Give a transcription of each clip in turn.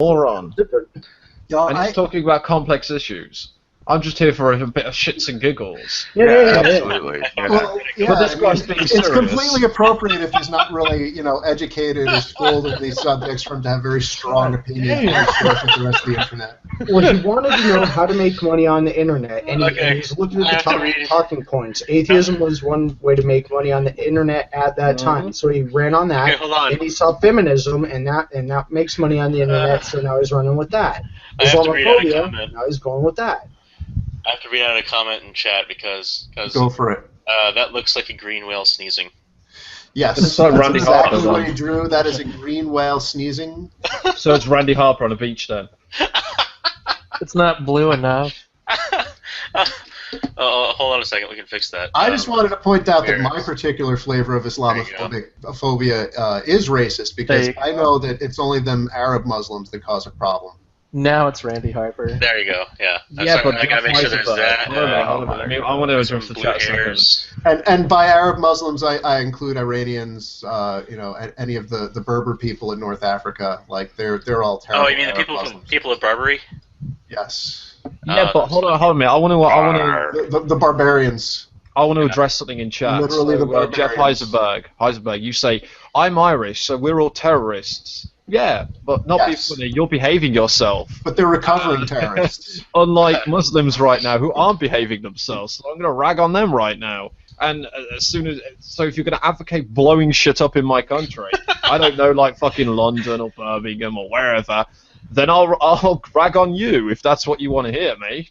moron. Yo, And he's talking about complex issues. I'm just here for a bit of shits and giggles. Yeah, absolutely. Well, But this guy's being serious. It's completely appropriate if he's not really, educated or schooled in these subjects for him to have very strong opinions with the rest of the internet. Well, he wanted to know how to make money on the internet, and he's looking at the talking points. Atheism was one way to make money on the internet at that time, so he ran on that. Okay, hold on. And he saw feminism, and that makes money on the internet, so now he's running with that. I have to read out a Islamophobia, comment. now he's going with that. I have to read out a comment in chat because Go for it. that looks like a green whale sneezing. Yes, It's like that's Randy exactly Harper, what then. he drew. That is a green whale sneezing. So it's Randy Harper on a beach then. It's not blue enough. Hold on a second, we can fix that. I just wanted to point out that There. my particular flavor of Islamophobia is racist because There you I know that it's only them Arab Muslims that cause a problem. Now it's Randy Harper. There you go. Yeah. Yeah, but I gotta make sure there's that. Hold on a minute. I mean, I want to address the blue chat a second. hairs. And by Arab Muslims, I include Iranians, any of the Berber people in North Africa. Like they're all terrible. Oh, you mean the Arab people Muslims. people of Barbary? Yes. Yeah, but hold on a minute. I want The barbarians. to address something in chat. Literally the Jeff barbarians. Heisenberg, you say I'm Irish, so we're all terrorists. Yeah, but not Yes. be funny. You're behaving yourself. But they're recovering terrorists. Unlike Muslims right now who aren't behaving themselves. So I'm going to rag on them right now. And if you're going to advocate blowing shit up in my country, I don't know, like fucking London or Birmingham or wherever, then I'll rag on you if that's what you want to hear, mate.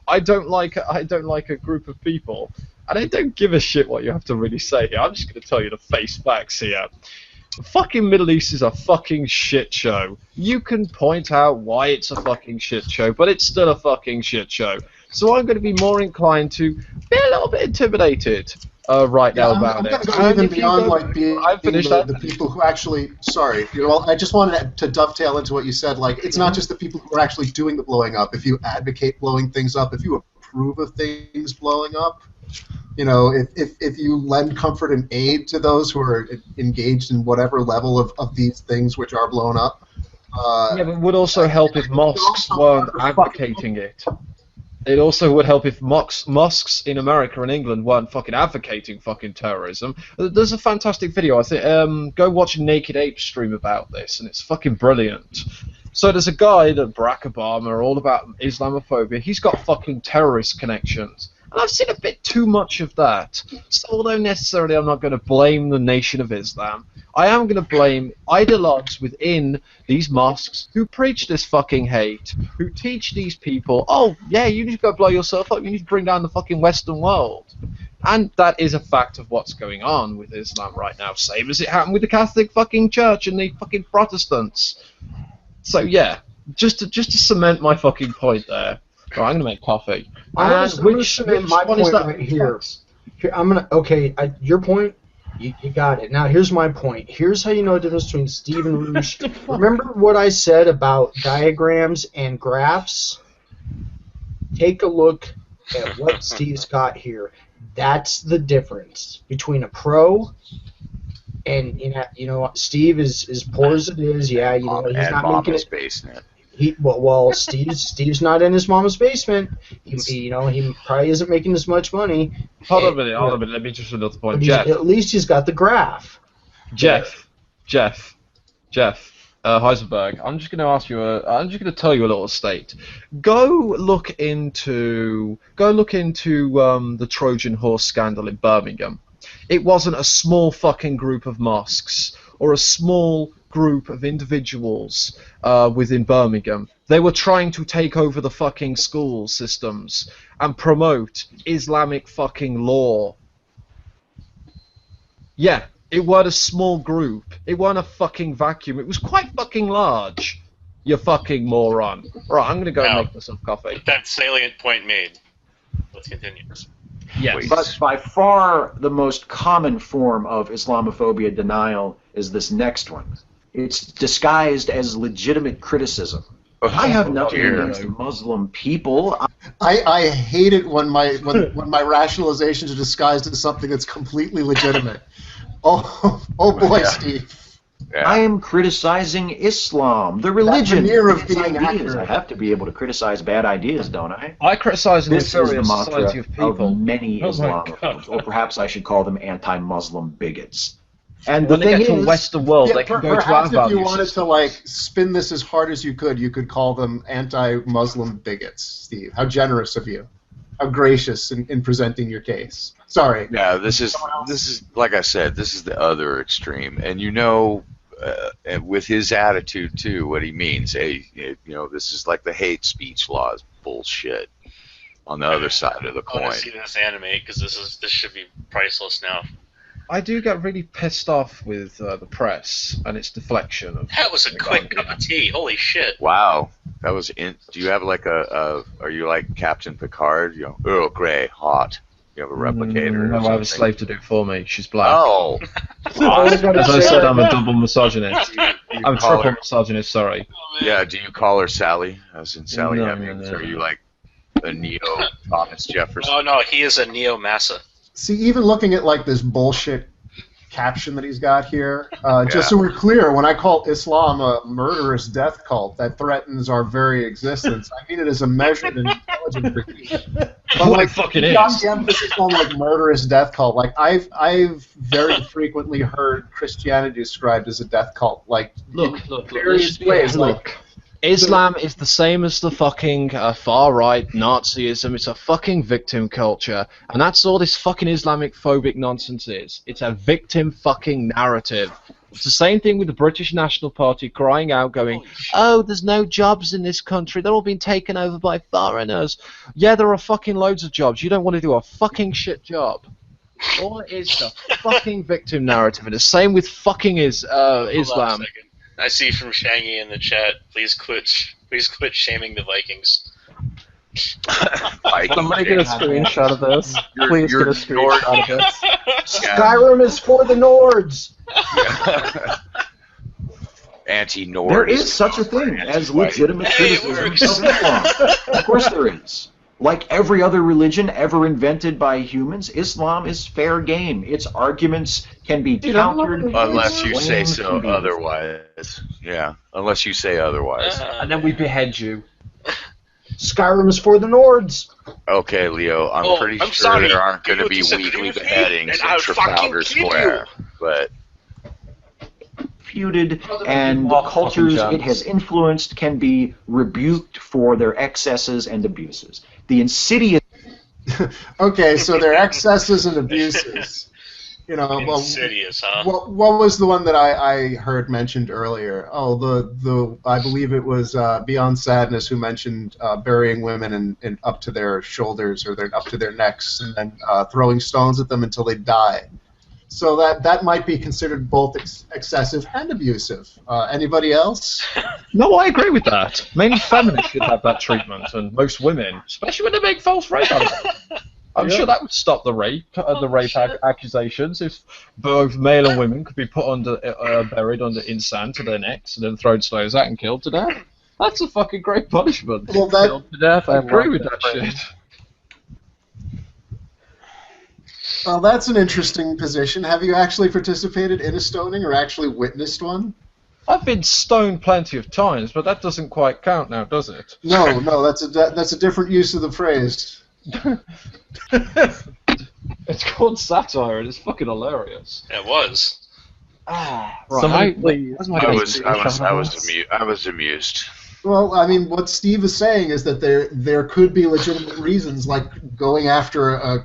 I don't like a group of people, and I don't give a shit what you have to really say here. I'm just going to tell you the face facts here. The fucking Middle East is a fucking shit show. You can point out why it's a fucking shit show, but it's still a fucking shit show. So I'm going to be more inclined to be a little bit intimidated right now about I'm it. going to go even beyond being the that. people who actually. Sorry, I just wanted to dovetail into what you said. Like, it's not just the people who are actually doing the blowing up. If you advocate blowing things up, if you approve of things blowing up, if you lend comfort and aid to those who are engaged in whatever level of these things which are blown up. Yeah, but it would also help if mosques weren't advocating it. It also would help if mosques in America and England weren't fucking advocating fucking terrorism. There's a fantastic video. I think go watch Naked Ape stream about this, and it's fucking brilliant. So there's a guy that Barack Obama are all about Islamophobia. He's got fucking terrorist connections. And I've seen a bit too much of that. So although necessarily I'm not going to blame the Nation of Islam, I am going to blame ideologues within these mosques who preach this fucking hate, who teach these people, oh, yeah, you need to go blow yourself up, you need to bring down the fucking Western world. And that is a fact of what's going on with Islam right now, same as it happened with the Catholic fucking Church and the fucking Protestants. So yeah, just to cement my fucking point there. Right, I'm going to make coffee. I'm going to submit my point right here. Your point, you got it. Now, here's my point. Here's how you know the difference between Steve and Roosh. Remember what I said about diagrams and graphs? Take a look at what Steve's got here. That's the difference between a pro and, Steve is poor as it is. Yeah, he's not making it. Basement. Steve's not in his mama's basement. He probably isn't making as much money. Hold on a minute. Let me just another point. Jeff. At least he's got the graph. Jeff. Heisenberg. I'm just going to ask you. I'm just going to tell you a little state. Go look into the Trojan horse scandal in Birmingham. It wasn't a small fucking group of mosques or a small group of individuals within Birmingham. They were trying to take over the fucking school systems and promote Islamic fucking law. Yeah, it weren't a small group. It weren't a fucking vacuum. It was quite fucking large. You fucking moron. Right, I'm gonna go and make myself coffee. That salient point made. Let's continue. Yes. But by far the most common form of Islamophobia denial is this next one. It's disguised as legitimate criticism. I have nothing against Muslim people. I hate it when my rationalizations are disguised as something that's completely legitimate. Oh boy, Yeah. Steve. Yeah. I am criticizing Islam, the religion. veneer of its being ideas. accurate. I have to be able to criticize bad ideas, don't I? I criticise an This is the inferior mantra society of people. many Oh my Islamophobes, God. or perhaps I should call them anti-Muslim bigots. And When the they thing get to is, a Western world, Yeah, they can go to our perhaps if you value wanted system. to like spin this as hard as you could call them anti-Muslim bigots, Steve. How generous of you. How gracious in presenting your case. Sorry. Yeah, this is like I said, this is the other extreme, and and with his attitude too, what he means. Hey, this is like the hate speech laws bullshit. On the other side of the I want coin. to see this animate because this should be priceless now. I do get really pissed off with the press and its deflection of. That was a quick cup of tea. Holy shit! Wow, that was in. Do you have like are you like Captain Picard? Earl Grey, hot. You have a replicator. or No, I have a something? slave to do for me. She's black. Oh, As I said, I'm a double misogynist. You I'm a call triple her- misogynist. Sorry. Yeah, do you call her Sally? As in Sally No, Hemings? no, Or are you no. like a neo Thomas Jefferson? Oh no, he is a neo massa. See, even looking at like this bullshit caption that he's got here, Yeah. just so we're clear, when I call Islam a murderous death cult that threatens our very existence, I mean it as a measured and intelligent critique. But What like, it fucking beyond is. the emphasis on like murderous death cult, like I've very frequently heard Christianity described as a death cult, like in various ways. Like Islam is the same as the fucking far-right Nazism. It's a fucking victim culture. And that's all this fucking Islamic phobic nonsense is. It's a victim fucking narrative. It's the same thing with the British National Party crying out, going, oh, there's no jobs in this country. They're all being taken over by foreigners. Yeah, there are fucking loads of jobs. You don't want to do a fucking shit job. All it is the fucking victim narrative. And the same with fucking Hold on a Islam. second. I see from Shangy in the chat. Please quit shaming the Vikings. Somebody get a screenshot of this. Please you're get a screenshot of this. Skyrim is for the Nords. Anti-Nord. there is such a thing as legitimate Hey, it criticism works. of Islam. Of course there is. Like every other religion ever invented by humans, Islam is fair game. Its arguments can be countered. Unless you say explained, so can be- otherwise. Yeah, unless you say otherwise. And then we behead you. Skyrim is for the Nords. Okay, Leo, I'm pretty I'm sure sorry. there aren't going to You be disagree weekly with me, beheadings and in I'll fucking Trafalgar kill Square, but Refuted, and the Fucking cultures chance. it has influenced can be rebuked for their excesses and abuses. The insidious okay, so there are excesses and abuses. Well, Insidious, huh? what was the one that I heard mentioned earlier? Oh, the I believe it was Beyond Sadness who mentioned burying women in up to their shoulders or up to their necks and then throwing stones at them until they die. So that might be considered both excessive and abusive. Anybody else? No, I agree with that. Mainly feminists should have that treatment, and most women, especially when they make false rape allegations. I'm sure that would stop the rape accusations if both male and women could be put buried in sand to their necks and then thrown stones at and killed to death. That's a fucking great punishment. Well, that Killed to death. I I agree love with that phrase. shit. well, that's an interesting position. Have you actually participated in a stoning or actually witnessed one? I've been stoned plenty of times, but that doesn't quite count now, does it? No, that's a different use of the phrase. It's called satire, and it's fucking hilarious. It was. Right, Somebody please. where's my I case? was amused. Well, I mean, what Steve is saying is that there could be legitimate reasons, like going after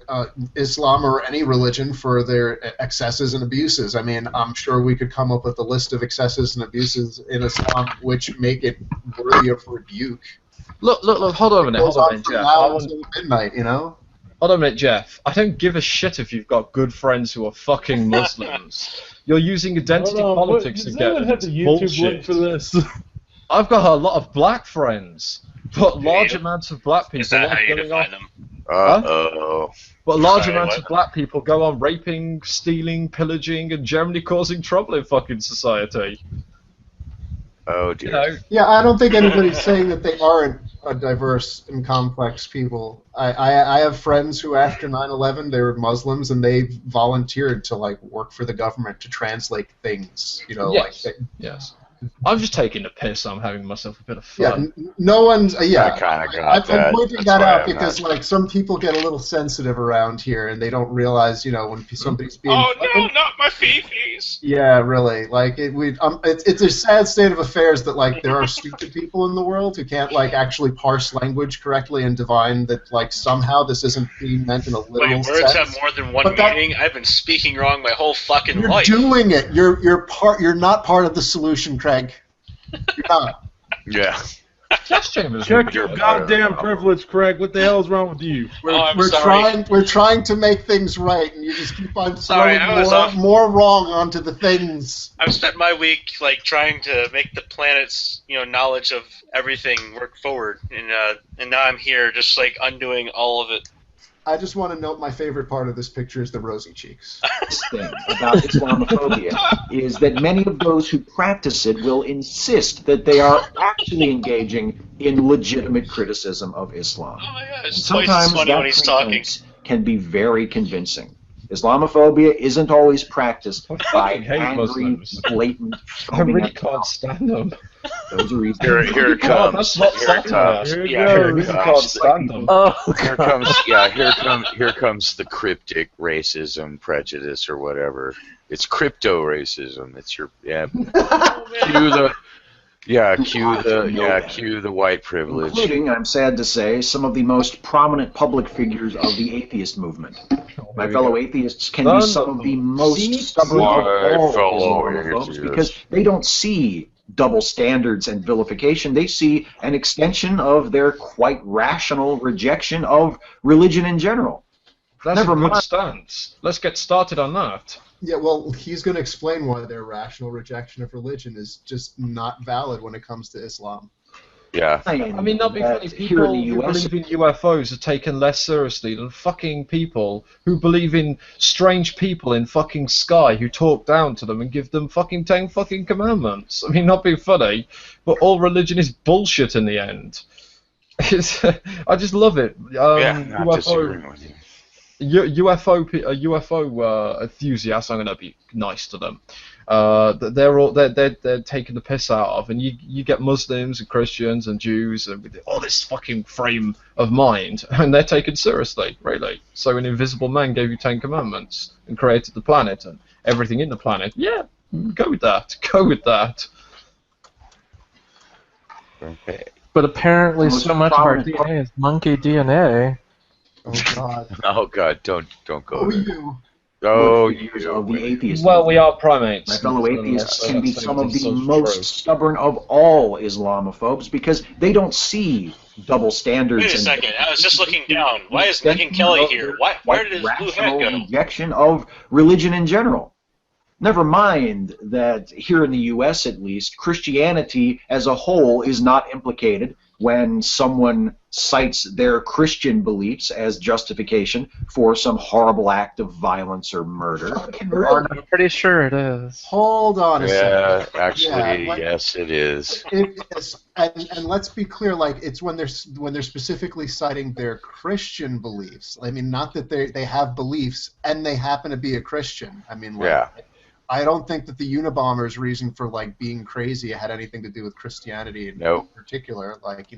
Islam or any religion for their excesses and abuses. I mean, I'm sure we could come up with a list of excesses and abuses in Islam which make it worthy of rebuke. Look, hold on a minute, It goes hold on a on minute, from Jeff. now until midnight, Hold on a minute, Jeff. I don't give a shit if you've got good friends who are fucking Muslims. You're using identity politics to get Does anyone have the into YouTube bullshit. link for this? I've got a lot of black friends, but large amounts of black people Is that are how you going define on. them? Uh-oh. But large Sorry, amounts what? of black people go on raping, stealing, pillaging, and generally causing trouble in fucking society. Oh, You dear. know, Yeah, I don't think anybody's saying that they aren't a diverse and complex people. I have friends who, after 9/11, they were Muslims and they volunteered to like work for the government to translate things. You know, Yes. like Yes. I'm just taking the piss. I'm having myself a bit of yeah, fun. no one's yeah. I kinda got I'm that. pointing That's that why out I'm because not- like some people get a little sensitive around here and they don't realize, you know, when somebody's being. Oh no, not my fifis! Yeah, really. Like it's a sad state of affairs that like there are stupid people in the world who can't like actually parse language correctly and divine that like somehow this isn't being meant in a literal Wait, words sense. have more than one But that- meaning? I've been speaking wrong my whole fucking You're life. doing it. You're not part of the solution, Craig. You're not. Yeah. Gas chambers. Check would your be- goddamn privilege, Craig. What the hell is wrong with you? We're trying to make things right, and you just keep on Sorry, throwing I was off. more wrong onto the things. I've spent my week like trying to make the planet's knowledge of everything work forward, and now I'm here just like undoing all of it. I just want to note my favorite part of this picture is the rosy cheeks. This thing about Islamophobia is that many of those who practice it will insist that they are actually engaging in legitimate criticism of Islam. Oh my god, And it's twice as sometimes funny that when he's talking. pretense can be very convincing. Islamophobia isn't always practiced I by fucking hate angry, Muslims. blatant, I really phobic can't stand them. Those are easy. Here it God, comes. that's not Here it something comes. Here it Yeah, goes. here I it really can't comes. stand them. Oh, Here comes. Yeah, here comes the cryptic racism, prejudice, or whatever. It's crypto racism. It's your cue the white privilege. Including, I'm sad to say, some of the most prominent public figures of the atheist movement. My fellow atheists can be some of the most stubborn of My all fellow Islamophobes atheists. because they don't see double standards and vilification. They see an extension of their quite rational rejection of religion in general. That's Never a good mind. stance. Let's get started on that. Yeah, well, he's going to explain why their rational rejection of religion is just not valid when it comes to Islam. Yeah. I mean, not be funny. Here People in the who US, believe in UFOs are taken less seriously than fucking people who believe in strange people in fucking sky who talk down to them and give them fucking 10 fucking commandments. I mean, not being funny, but all religion is bullshit in the end. I just love it. Not disagreeing with you. UFO enthusiasts, I'm going to be nice to them. They're taking the piss out of, and you get Muslims and Christians and Jews and with all this fucking frame of mind, and they're taken seriously, really. So an invisible man gave you 10 commandments and created the planet and everything in the planet. Yeah, go with that. Go with that. Okay. but apparently Most so much of our prominent- DNA is monkey DNA. Oh, God. Oh God, don't go Oh, there. you. Oh, figures of the atheist Well, we movement. are primates. My fellow atheists So can be that's some of the so most true. stubborn of all Islamophobes because they don't see double standards. Wait a and second, I was just looking down. Why is Megan Kelly here? Where did his blue hat rational go? rejection of religion in general. Never mind that here in the U.S., at least, Christianity as a whole is not implicated when someone cites their Christian beliefs as justification for some horrible act of violence or murder. Really? I'm pretty sure it is. Hold on a Yeah, second. actually, Yeah, like- yes, it is. And let's be clear, like it's when they're specifically citing their Christian beliefs. I mean, not that they have beliefs and they happen to be a Christian. I mean, like, Yeah. I don't think that the Unabomber's reason for like being crazy had anything to do with Christianity in Nope. particular. Like,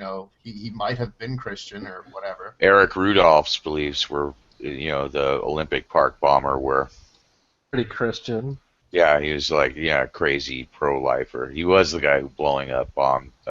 he might have been Christian or whatever. Eric Rudolph's beliefs were, the Olympic Park bomber were. Pretty Christian. Yeah, he was like, crazy pro-lifer. He was the guy who blowing up bombed